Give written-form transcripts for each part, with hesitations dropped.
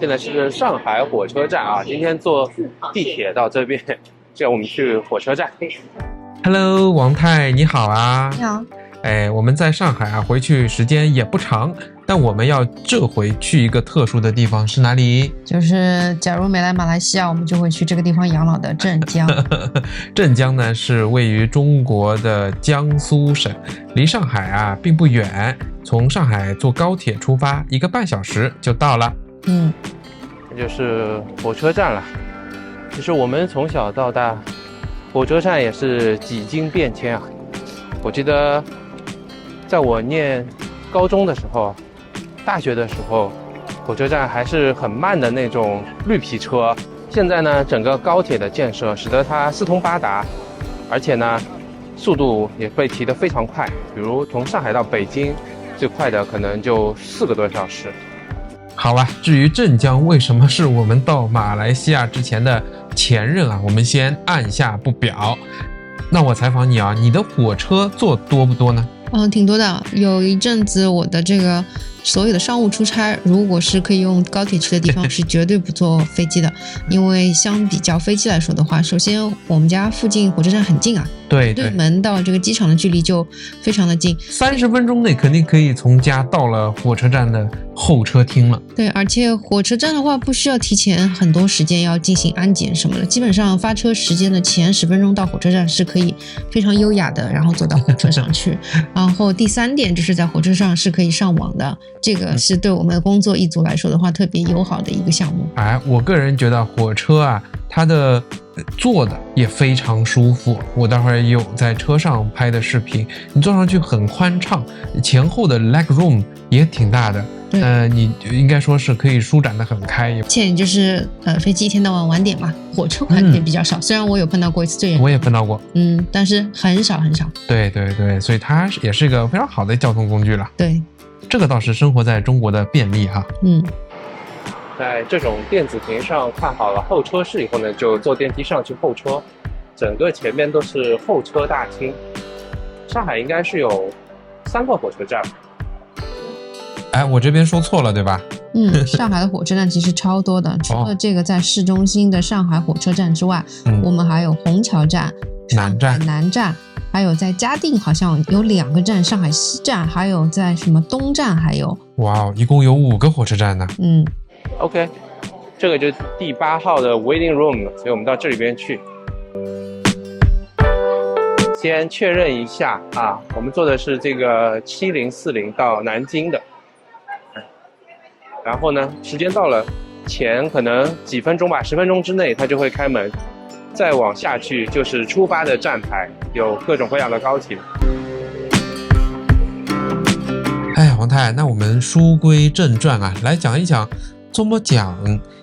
现在是上海火车站啊，今天坐地铁到这边，这样我们去火车站。Hello， 王太，你好啊！你好。我们在上海啊，回去时间也不长，但我们要这回去一个特殊的地方，是哪里？就是假如没来马来西亚，我们就会去这个地方养老的镇江。镇江呢是位于中国的江苏省，离上海啊并不远，从上海坐高铁出发，1个半小时就到了。这就是火车站了。其实我们从小到大，火车站也是几经变迁啊。我记得在我念高中的时候，大学的时候，火车站还是很慢的那种绿皮车。现在呢，整个高铁的建设使得它四通八达，而且呢，速度也被提得非常快。比如从上海到北京，最快的可能就4个多小时。好啊，至于镇江为什么是我们到马来西亚之前的前任啊，我们先按下不表。那我采访你啊，你的火车坐多不多呢？挺多的。有一阵子我的这个所有的商务出差，如果是可以用高铁去的地方，是绝对不坐飞机的。因为相比较飞机来说的话，首先我们家附近火车站很近啊，对，门到这个机场的距离就非常的近，30分钟内肯定可以从家到了火车站的候车厅了。对，而且火车站的话不需要提前很多时间要进行安检什么的，基本上发车时间的前10分钟到火车站是可以非常优雅的，然后坐到火车上去。然后第3点就是在火车上是可以上网的，这个是对我们工作一族来说的话特别友好的一个项目。我个人觉得火车啊，它的坐的也非常舒服。我待会儿有在车上拍的视频，你坐上去很宽敞，前后的 leg room 也挺大的。你应该说是可以舒展的很开。而且就是飞机一天到晚晚点嘛，火车晚点比较少。虽然我有碰到过一次最严重，我也碰到过，但是很少很少。对，所以它也是一个非常好的交通工具了。对，这个倒是生活在中国的便利哈。在这种电子屏上看好了候车室以后呢，就坐电梯上去候车。整个前面都是候车大厅。上海应该是有3个火车站。我这边说错了对吧？上海的火车站其实超多的，除了这个在市中心的上海火车站之外，我们还有虹桥站、南站，还有在嘉定好像有2个站，上海西站，还有在什么东站，还有。哇，一共有5个火车站呢。OK， 这个就是第8号的 waiting room， 所以我们到这里边去。先确认一下啊，我们坐的是这个7040到南京的。然后呢，时间到了，前可能几分钟吧，10分钟之内它就会开门。再往下去就是出发的站牌，有各种各样的高铁。王太，那我们书归正传啊，来讲一讲，这么讲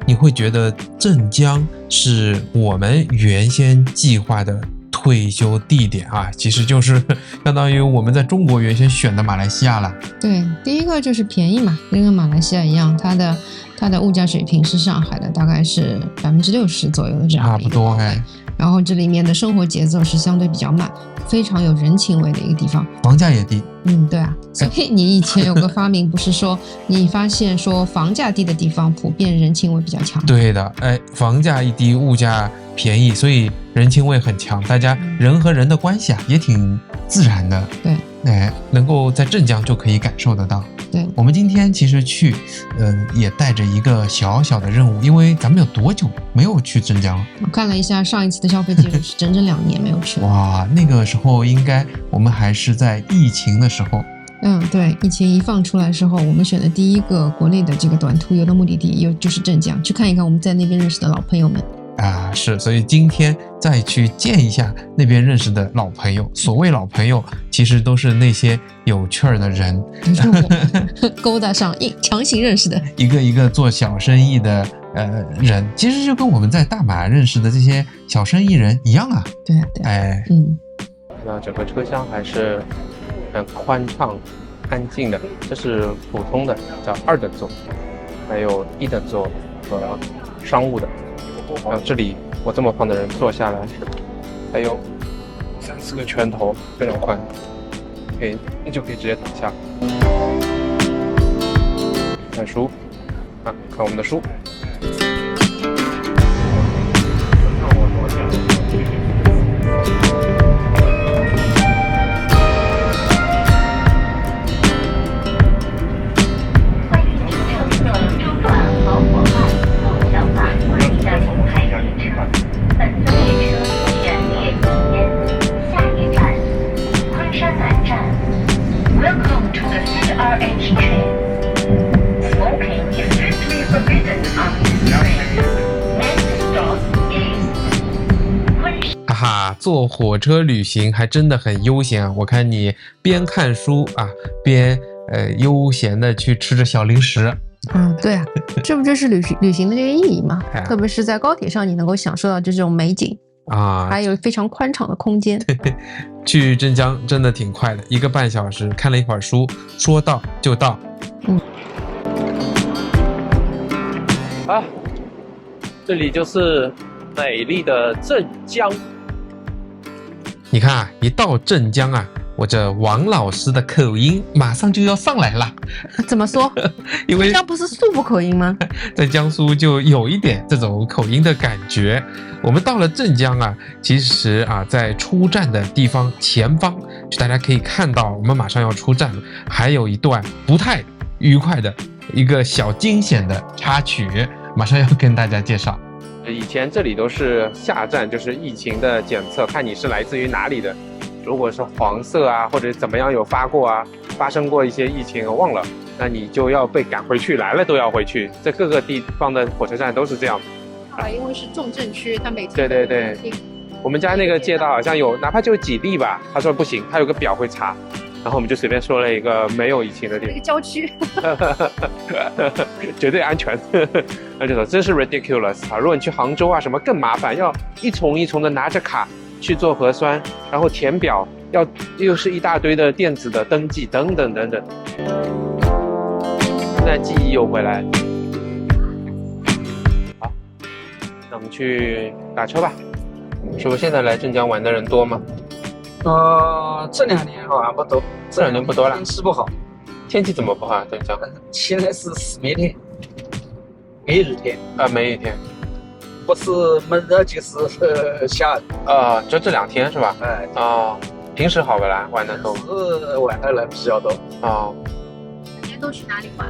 你会觉得镇江是我们原先计划的退休地点啊，其实就是相当于我们在中国原先选的马来西亚了。对，第一个就是便宜嘛，跟马来西亚一样，它的物价水平是上海的大概是60%左右的这样的一个，差不多。然后这里面的生活节奏是相对比较慢，非常有人情味的一个地方，房价也低。对啊，所以你以前有个发明不是说你发现说房价低的地方普遍人情味比较强。对的，房价一低，物价便宜，所以人情味很强，大家人和人的关系啊也挺自然的。对，能够在镇江就可以感受得到。对，我们今天其实去也带着一个小小的任务，因为咱们有多久没有去镇江了？我看了一下上一次的消费记录是整整2年没有去了。哇，那个时候应该我们还是在疫情的时候。对，疫情一放出来的时候，我们选的第一个国内的这个短途游的目的地就是镇江，去看一看我们在那边认识的老朋友们。是，所以今天再去见一下那边认识的老朋友。所谓老朋友，其实都是那些有趣儿的人，勾搭上强行认识的一个一个做小生意的人，其实就跟我们在大马认识的这些小生意人一样啊。对啊，那整个车厢还是很宽敞、安静的。这是普通的，叫2等座，还有1等座和商务的。这里我这么胖的人坐下来，还有3-4个拳头，非常宽，你就可以直接躺下看书。啊，看我们的书。哈哈，坐火车旅行还真的很悠闲啊！我看你边看书啊，边悠闲的去吃着小零食。对啊，这不就是旅行的这个意义吗？哎特别是在高铁上，你能够享受到这种美景啊，还有非常宽敞的空间。去镇江真的挺快的，1个半小时看了一会儿书，说到就到。啊，这里就是美丽的镇江。你看啊，一到镇江啊，我这王老师的口音马上就要上来了。怎么说？因为这不是宿部口音吗？在江苏就有一点这种口音的感觉。我们到了镇江啊，其实啊，在出站的地方前方，就大家可以看到，我们马上要出站了，还有一段不太愉快的一个小惊险的插曲，马上要跟大家介绍。以前这里都是下站，就是疫情的检测，看你是来自于哪里的。如果是黄色啊，或者怎么样有发过啊，发生过一些疫情忘了，那你就要被赶回去，来了都要回去。在各个地方的火车站都是这样。因为是重症区，他每天对，我们家那个街道好像有，哪怕就几例吧，他说不行，他有个表会查。然后我们就随便说了一个没有疫情的地方，那个郊区，绝对安全。那就说真是 ridiculous 啊！如果你去杭州啊什么更麻烦，要一重一重的拿着卡去做核酸，然后填表，又是一大堆的电子的登记等等等等。现在记忆又回来。好，那我们去打车吧。师傅，现在来镇江玩的人多吗？这2年好像不多，这2年不多了。天气不好，天气怎么不好？镇江现在是4月天，梅雨天啊，梅雨天，不是闷热就是下雨就这2天是吧？哎，平时好不啦？玩的多？是玩的人比较多。大家都去哪里玩？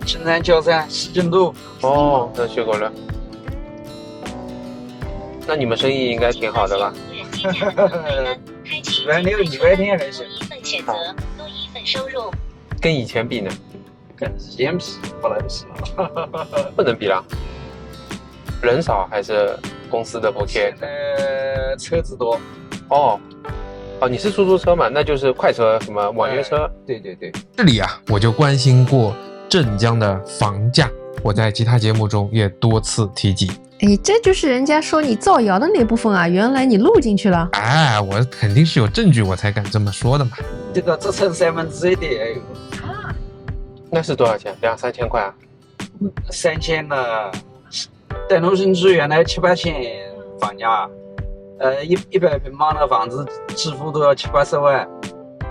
青山焦山、西津渡。都去过了。那你们生意应该挺好的吧160、200天还行。选择多一份收入。跟以前比呢？跟以前比不能比了。不能比了。人少还是公司的补贴？车子多。你是出租车嘛？那就是快车，什么网约车？对。这里啊，我就关心过镇江的房价，我在其他节目中也多次提及。这就是人家说你造谣的那部分啊，原来你录进去了。我肯定是有证据我才敢这么说的嘛。这个只乘1/3的也有。那是多少钱？2、3千块啊？3000呢。戴龙新区原来7、8千房价，100平方的房子几乎都要70、80万，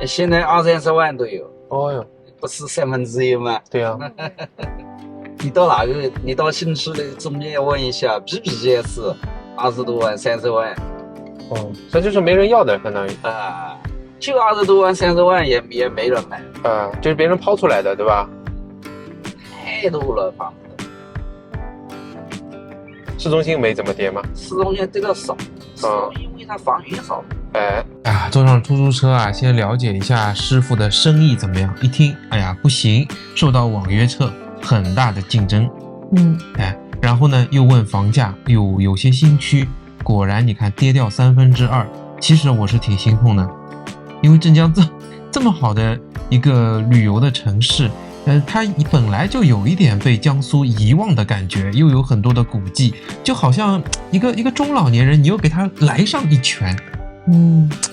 现在20、30万都有。不是1/3吗？对啊。你到新区的中介问一下 ，BBS 20多万、30万。这就是没人要的，相当于就20多万、30万也没人买。就是别人抛出来的，对吧？太多了房子。市中心没怎么跌吗？市中心这个少，因为它房源少。坐上出租车啊，先了解一下师傅的生意怎么样。一听，不行，受到网约车很大的竞争。然后呢，又问房价，有些新区，果然你看跌掉2/3。其实我是挺心痛的，因为镇江这么好的一个旅游的城市，它本来就有一点被江苏遗忘的感觉，又有很多的古迹，就好像一个中老年人，你又给他来上一拳。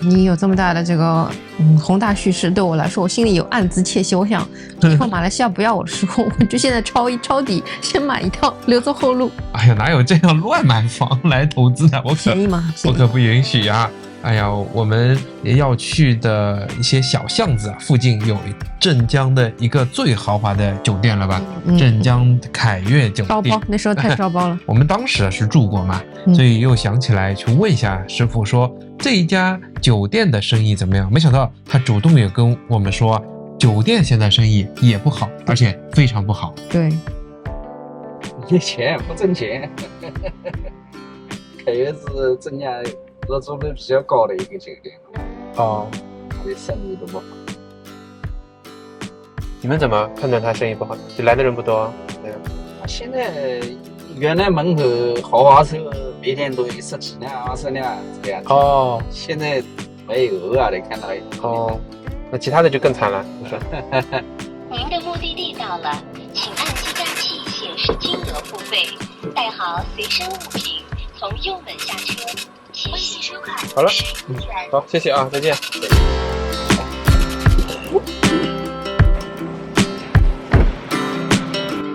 你有这么大的这个宏大叙事，对我来说，我心里有暗自窃喜。我想以后马来西亚不要我的时候，我就现在抄底，先买一套，留作后路。哪有这样乱买房来投资的？便宜吗？我可不允许啊！哎呀，我们要去的一些小巷子附近有镇江的一个最豪华的酒店了吧？镇江凯悦酒店。烧包，那时候太烧包了。我们当时是住过嘛，所以又想起来去问一下师傅说这一家酒店的生意怎么样？没想到他主动也跟我们说，酒店现在生意也不好，而且非常不好。对，没钱不挣钱。凯悦是镇江入住率比较高的一个酒店，哦，它的生意都不好。你们怎么判断他生意不好？就来的人不多。对啊。现在原来门口豪华车每天都有10几辆、20辆这样子。哦，现在没有，偶尔的看到有。哦，那其他的就更惨了，不是？您的目的地到了，请按计价器显示金额付费，带好随身物品，从右门下车。谢谢收款。好了，好，谢谢啊，再见。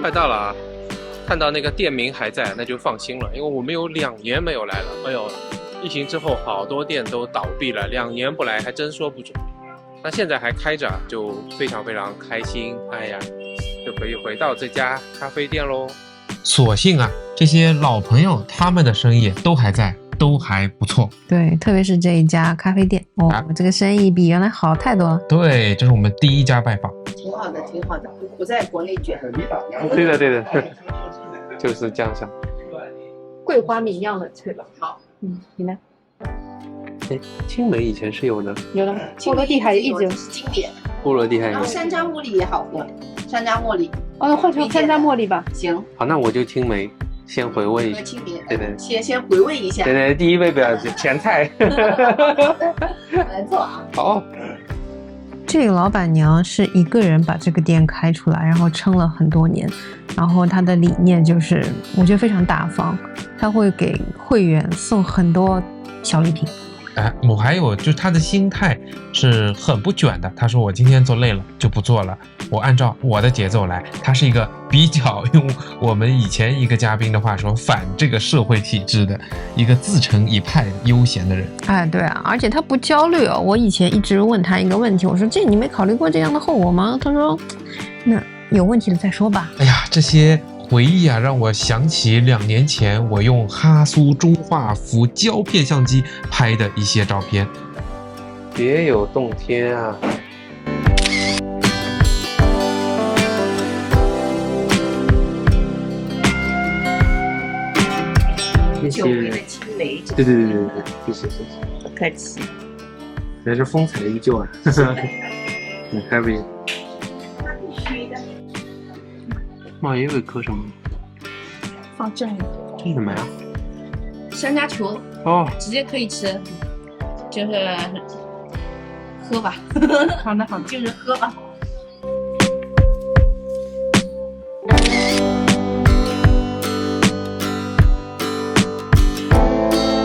快到了啊！看到那个店名还在，那就放心了，因为我们有2年没有来了。哎呦，疫情之后好多店都倒闭了，2年不来还真说不准。那现在还开着，就非常非常开心。哎呀，就可以回到这家咖啡店喽。所幸啊，这些老朋友他们的生意都还在，都还不错。对，特别是这一家咖啡店，这个生意比原来好太多了。对，这是我们第一家拜访。挺好的，挺好的，不在国内卷。对的，对的，就是这样想。桂花米酿的脆吧？好，你呢？哎，青梅以前是有的，有的，波罗的海一直有经典。波罗的海有。然后山楂茉莉也好喝，山楂茉莉。哦，换成山楂茉莉吧。行。好，那我就青梅，先回味一下。青梅，对对，先回味一下。对对，第一位不要前菜。来做啊。好。这个老板娘是一个人把这个店开出来，然后撑了很多年。然后她的理念就是，我觉得非常大方，她会给会员送很多小礼品。哎，我还有就是他的心态是很不卷的。他说我今天做累了就不做了，我按照我的节奏来。他是一个比较用我们以前一个嘉宾的话说，反这个社会体制的一个自成一派悠闲的人。哎，对啊，而且他不焦虑哦。我以前一直问他一个问题，我说这你没考虑过这样的后果吗？他说那有问题了再说吧。哎呀，这些回忆啊，让我想起2年前我用哈苏中画幅胶片相机拍的一些照片，别有洞天啊！久违的青梅，对，谢谢。不客气。还是风采依旧啊！很 happy。马爷会磕什么？放正这是什么呀？山楂球哦，直接可以吃，就是喝吧。好的，就是喝吧。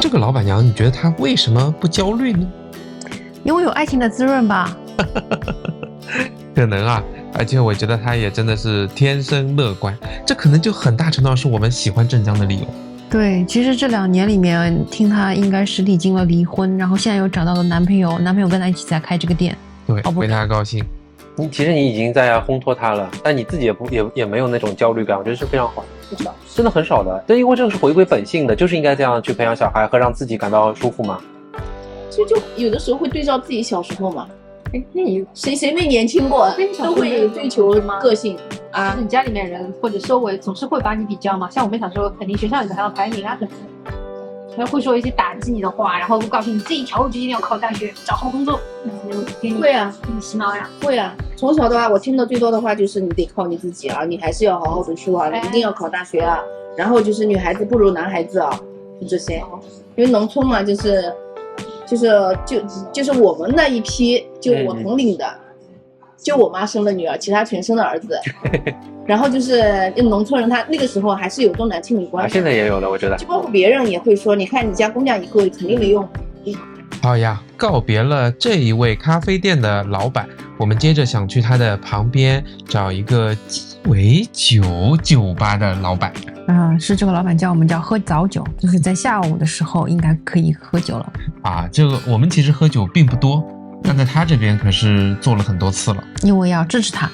这个老板娘，你觉得她为什么不焦虑呢？因为有爱情的滋润吧。可能啊，而且我觉得她也真的是天生乐观，这可能就很大程度上是我们喜欢镇江的理由。对，其实这2年里面，听她应该是历经了离婚，然后现在又找到了男朋友，男朋友跟她一起在开这个店。对，为她高兴。其实你已经在烘托她了，但你自己也没有那种焦虑感，我觉得是非常好的，真的很少的。对，因为这个是回归本性的，就是应该这样去培养小孩和让自己感到舒服嘛。所以就有的时候会对照自己小时候嘛。哎，那你谁没年轻过？都会追求个性啊。就是你家里面人或者周围总是会把你比较嘛。像我们小时候，肯定学校里面还要排名啊什么的，还会说一些打击你的话，然后告诉你这一条路就一定要考大学，找好工作。会啊，给你洗脑呀。会啊。从小的话，我听的最多的话就是你得靠你自己啊，你还是要好好读书啊，你一定要考大学啊。然后就是女孩子不如男孩子啊，就这些。因为农村嘛，就是我们那一批，就我同龄的，就我妈生了女儿，其他全生了儿子。然后就是农村人，他那个时候还是有重男轻女观。现在也有了，我觉得。就包括别人也会说，你看你家姑娘以后肯定没用。好呀，告别了这一位咖啡店的老板，我们接着想去他的旁边找一个尾酒酒吧的老板。是这个老板叫我们叫喝早酒，就是在下午的时候应该可以喝酒了。这个我们其实喝酒并不多，但在他这边可是做了很多次了，因为要支持他。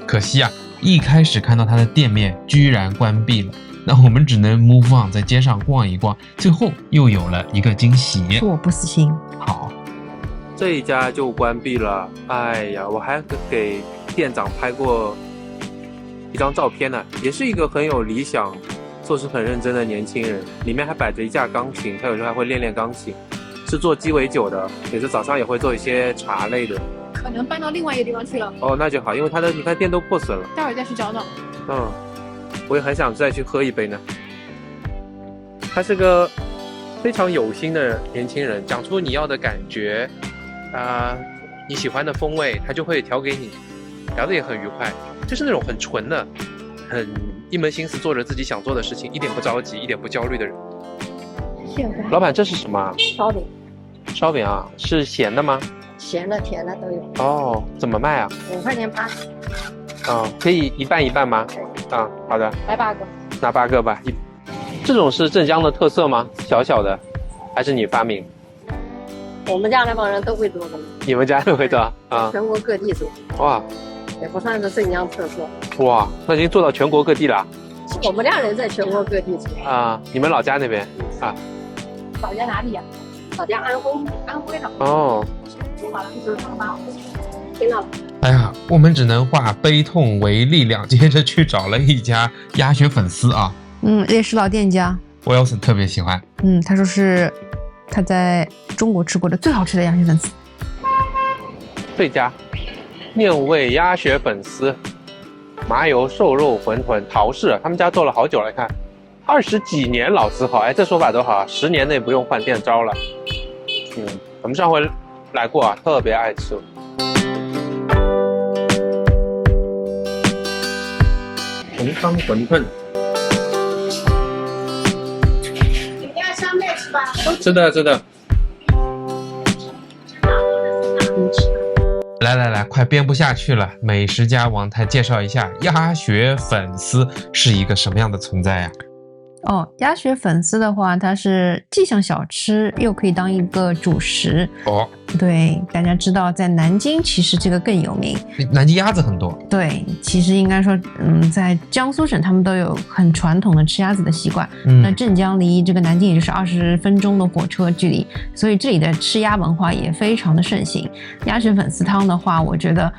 可惜一开始看到他的店面居然关闭了，那我们只能 move on， 在街上逛一逛，最后又有了一个惊喜。恕我不死心。好，这一家就关闭了。哎呀，我还给店长拍过一张照片呢，也是一个很有理想、做事很认真的年轻人，里面还摆着一架钢琴，他有时候还会练钢琴，是做鸡尾酒的，也是早上也会做一些茶类的。可能搬到另外一个地方去了。那就好，因为他的你看店都破损了。待会儿再去找找。我也很想再去喝一杯呢。他是个非常有心的年轻人，讲出你要的感觉，你喜欢的风味，他就会调给你，聊得也很愉快，就是那种很纯的，很一门心思做着自己想做的事情，一点不着急，一点不焦虑的人。老板，这是什么？烧饼。烧饼是咸的吗？咸的、甜的都有。怎么卖5块钱8。可以一半一半吗？好的。来8个。拿8个吧。这种是镇江的特色吗？小小的，还是你发明？我们家那帮人都会做的。你们家都会做全国各地做。哇，也不算是镇江特色。哇，那已经做到全国各地了。是我们家人在全国各地做。你们老家那边老家哪里呀？老家安徽的。听到了。哎呀，我们只能化悲痛为力量，接着去找了一家鸭血粉丝也是老店家。Wilson 特别喜欢。他说是他在中国吃过的最好吃的鸭血粉丝。这家面味鸭血粉丝，麻油瘦肉馄饨，陶氏，他们家做了好久了，看20几年老字号，这说法都好，10年内不用换店招了。我们上回来过特别爱吃。红烧馄饨，你要香菜吃吧？吃的。来，快编不下去了。美食家王太介绍一下鸭血粉丝是一个什么样的存在呀？鸭血粉丝的话，它是既像小吃，又可以当一个主食。对，大家知道，在南京其实这个更有名。南京鸭子很多。对，其实应该说，在江苏省他们都有很传统的吃鸭子的习惯。那镇江离这个南京也就是20分钟的火车距离，所以这里的吃鸭文化也非常的盛行。鸭血粉丝汤的话，我觉得，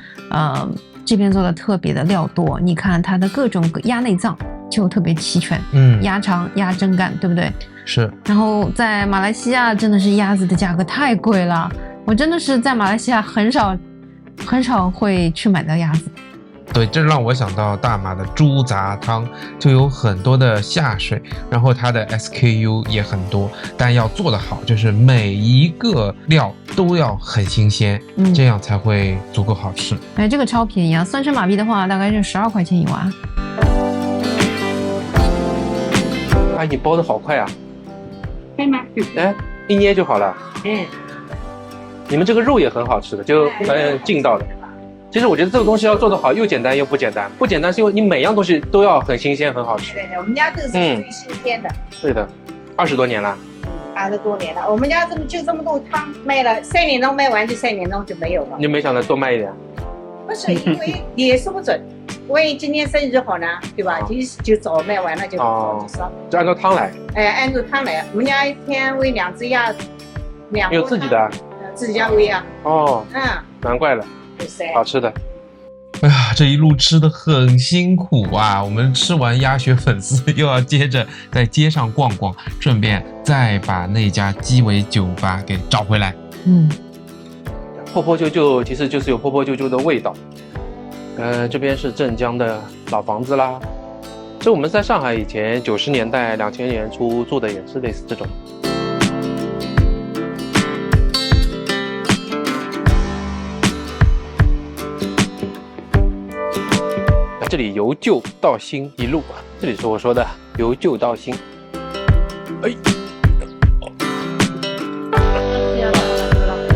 这边做的特别的料多。你看它的各种鸭内脏就特别齐全，鸭肠、鸭胗肝，对不对？是。然后在马来西亚真的是鸭子的价格太贵了，我真的是在马来西亚很少会去买到鸭子。对，这让我想到大马的猪杂汤，就有很多的下水，然后它的 SKU 也很多，但要做得好，就是每一个料都要很新鲜，这样才会足够好吃。这个超便宜酸生马币的话大概是12块钱一碗。你包的好快啊！可以吗？一捏就好了。你们这个肉也很好吃的，就劲道的。其实我觉得这个东西要做得好，又简单又不简单。不简单是因为你每样东西都要很新鲜，很好吃。对，我们家这个是最新鲜的。对的，20多年了。20多年了，我们家就这么多汤卖了，3年钟卖完就3年钟就没有了。你没想着多卖一点？不是，因为也说不准，万一今年生意好呢，对吧？就早卖完了就烧。就按照汤来。按照汤来。我们家一天喂2只鸭，有自己的。自己家喂啊。难怪了。好吃的。哎呀，这一路吃的很辛苦啊！我们吃完鸭血粉丝，又要接着在街上逛逛，顺便再把那家鸡尾酒吧给找回来。破破旧旧其实就是有破破旧旧的味道。这边是镇江的老房子啦。这我们在上海以前90年代、2000年初住的也是类似这种。这里由旧到新一路，这里是我说的由旧到新。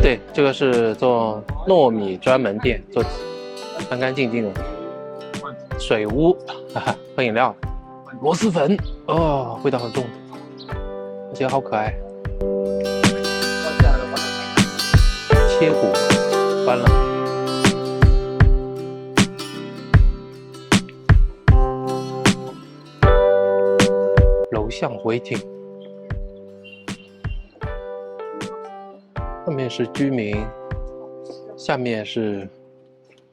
对，这个是做糯米专门店，做干干净净的。水屋，喝饮料，螺蛳粉，哦，味道很重，而且好可爱。切骨，关了。楼上waiting，上面是居民，下面是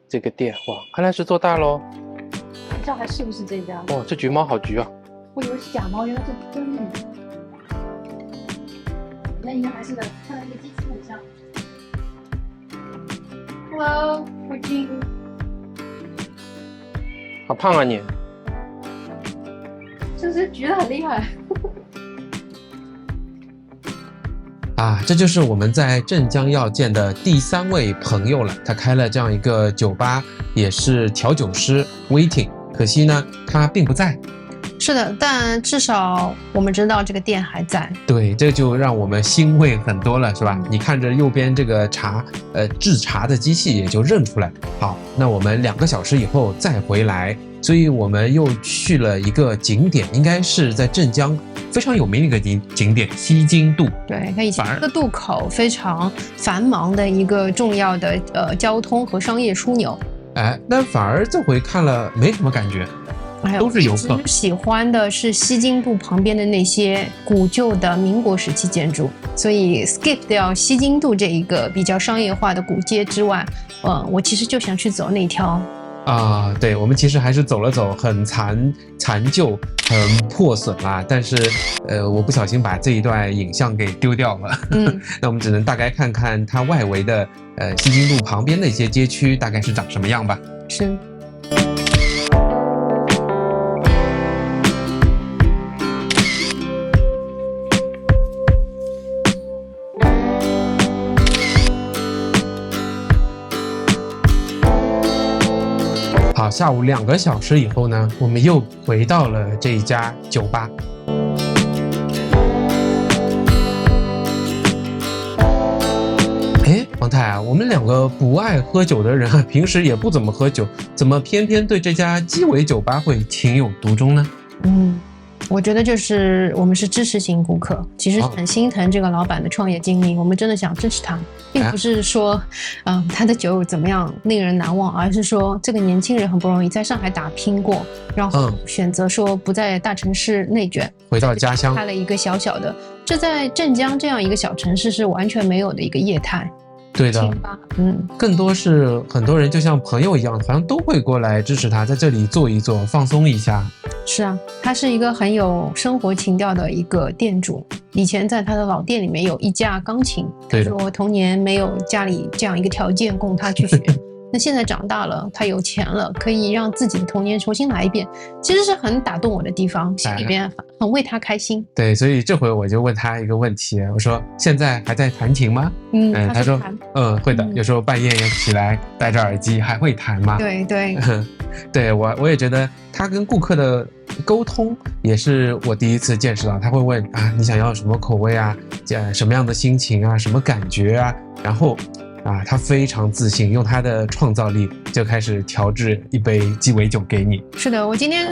这个店。哇，看来是做大喽。不知道还是不是这家？哇，这橘猫好橘啊！我以为是假猫，原来是真的。那应该还是的，看来跟机器很像。Hello， 慧君。好胖啊你！这只橘的很厉害。啊，这就是我们在镇江要见的第3位朋友了。他开了这样一个酒吧，也是调酒师 waiting。可惜呢，他并不在。是的，但至少我们知道这个店还在。对，这就让我们欣慰很多了，是吧？你看着右边这个制茶的机器也就认出来。好，那我们2个小时以后再回来，所以我们又去了一个景点，应该是在镇江非常有名的一个景点西津渡。对，它以前一个渡口非常繁忙的一个重要的交通和商业枢纽。哎，但反而这回看了没什么感觉。都是游客。喜欢的是西津渡旁边的那些古旧的民国时期建筑，所以 skip 掉西津渡这一个比较商业化的古街之外，我其实就想去走那条。对，我们其实还是走了走，很残旧、很破损啦。但是，我不小心把这一段影像给丢掉了。那我们只能大概看看它外围的西津渡旁边的一些街区大概是长什么样吧。是。好，下午2个小时以后呢，我们又回到了这一家酒吧。哎，王太啊，我们2个不爱喝酒的人啊，平时也不怎么喝酒，怎么偏偏对这家鸡尾酒吧会情有独钟呢？我觉得就是我们是支持型顾客，其实很心疼这个老板的创业经历，我们真的想支持他，并不是说，他的酒怎么样令人难忘，而是说这个年轻人很不容易，在上海打拼过，然后选择说不在大城市内卷，回到家乡，开了一个小小的，这在镇江这样一个小城市是完全没有的一个业态。对的，更多是很多人就像朋友一样，好像都会过来支持他，在这里坐一坐，放松一下。是啊，他是一个很有生活情调的一个店主。以前在他的老店里面有一架钢琴，他说我童年没有家里这样一个条件供他去学。那现在长大了，他有钱了，可以让自己的童年重新来一遍，其实是很打动我的地方，心里边很为他开心。对，所以这回我就问他一个问题，我说现在还在弹琴吗？他说会的，有时候半夜也起来戴着耳机还会弹吗？对对对，我也觉得他跟顾客的沟通也是我第一次见识到，他会问你想要什么口味啊，什么样的心情啊，什么感觉啊，然后他非常自信，用他的创造力就开始调制一杯鸡尾酒给你。是的，我今天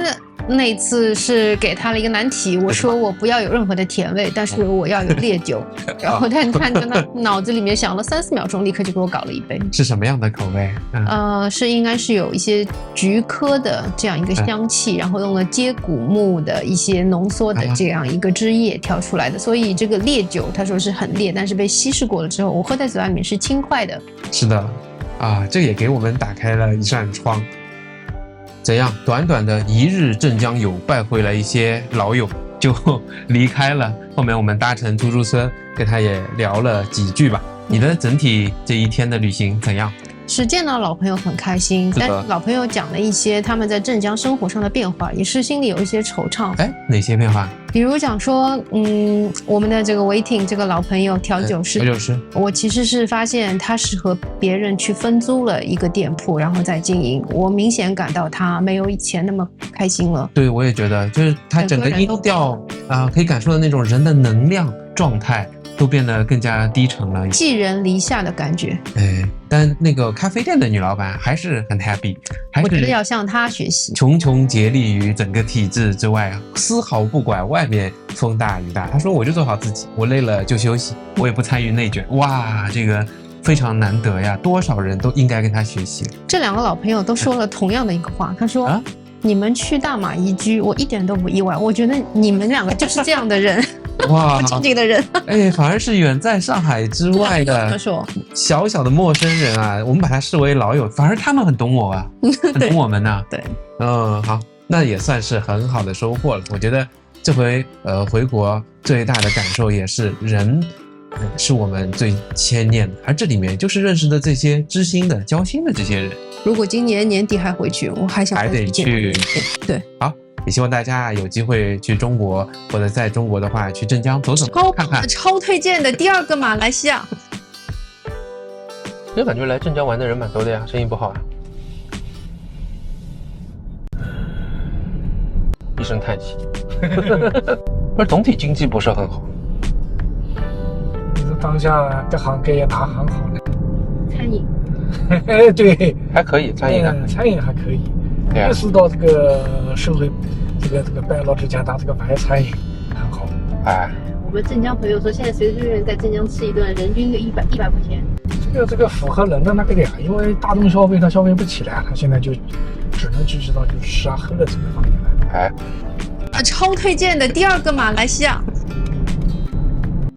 那次是给他了一个难题，我说我不要有任何的甜味，但是我要有烈酒。然后他看着他脑子里面想了3-4秒钟，立刻就给我搞了一杯。是什么样的口味？是应该是有一些菊科的这样一个香气，然后用了接骨木的一些浓缩的这样一个汁液调出来的，所以这个烈酒他说是很烈，但是被稀释过了之后，我喝在嘴巴里面是轻快的。是的，这也给我们打开了一扇窗。怎样？短短的1日镇江游，拜会了一些老友，就离开了。后面我们搭乘出租车，跟他也聊了几句吧。你的整体这一天的旅行怎样？是见到老朋友很开心，但是老朋友讲了一些他们在镇江生活上的变化，也是心里有一些惆怅。哪些变化？比如讲说，我们的这个 waiting 这个老朋友调酒师，我其实是发现他是和别人去分租了一个店铺，然后再经营。我明显感到他没有以前那么开心了。对，我也觉得，就是他整个音调可以感受到那种人的能量状态都变得更加低沉了，寄人篱下的感觉。但那个咖啡店的女老板还是很 happy， 还我觉得是要向她学习，茕茕孑立于整个体制之外，丝毫不管外面风大雨大。她说我就做好自己，我累了就休息，我也不参与内卷。哇，这个非常难得呀，多少人都应该跟她学习。这两个老朋友都说了同样的一个话，他说、你们去大马移居，我一点都不意外，我觉得你们两个就是这样的人。哇，不正经的人，反而是远在上海之外的小小的陌生人啊，我们把他视为老友，反而他们很懂我啊，很懂我们呐、对，好，那也算是很好的收获了。我觉得这回回国最大的感受也是人是我们最牵念的，而这里面就是认识的这些知心的、交心的这些人。如果今年年底还回去，我还想还得去。对，好。也希望大家有机会去中国，或者在中国的话去镇江走走看看。超推荐的第二个马来西亚。我感觉来镇江玩的人蛮多的呀，生意不好啊。一声叹息。而总体经济不是很好。你说当下各行各业哪行好呢？餐饮。对，还可以，餐饮餐饮还可以。越是到这个社会，这个败落之前，打这个白餐饮很好。我们镇江朋友说，现在随随便便在镇江吃一顿，人均100块钱。这个符合人的那个点，因为大众消费它消费不起来，它现在就只能聚集到就是吃啊喝的这个方面来。超推荐的第二个马来西亚。